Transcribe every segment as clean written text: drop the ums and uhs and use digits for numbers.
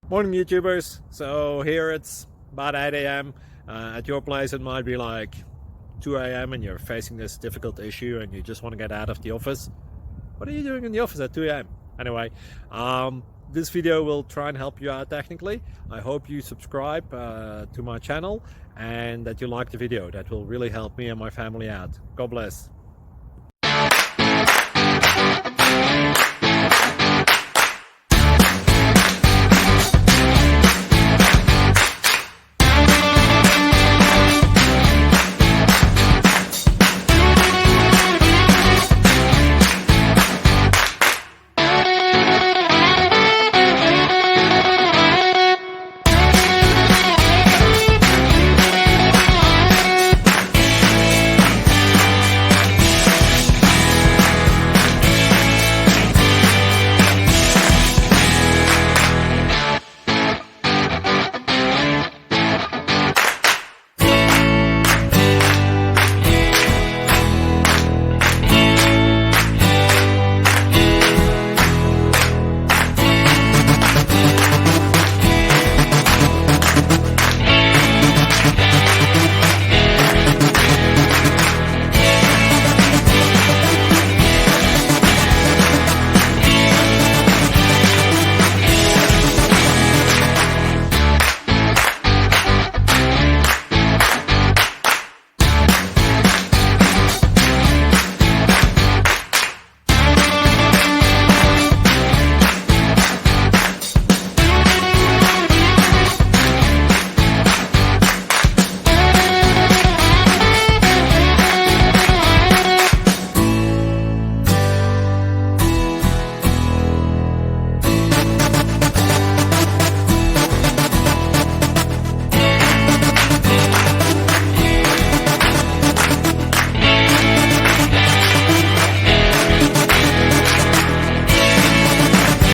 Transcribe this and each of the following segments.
Morning YouTubers. So here it's about 8 a.m. At your place it might be like 2 a.m. and you're facing this difficult issue and you just want to get out of the office. What are you doing in the office at 2 a.m.? Anyway, this video will try and help you out technically. I hope you subscribe to my channel and that you like the video. That will really help me and my family out. God bless.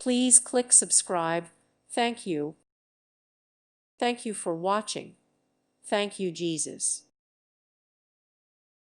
Please click subscribe. Thank you. Thank you for watching. Thank you, Jesus.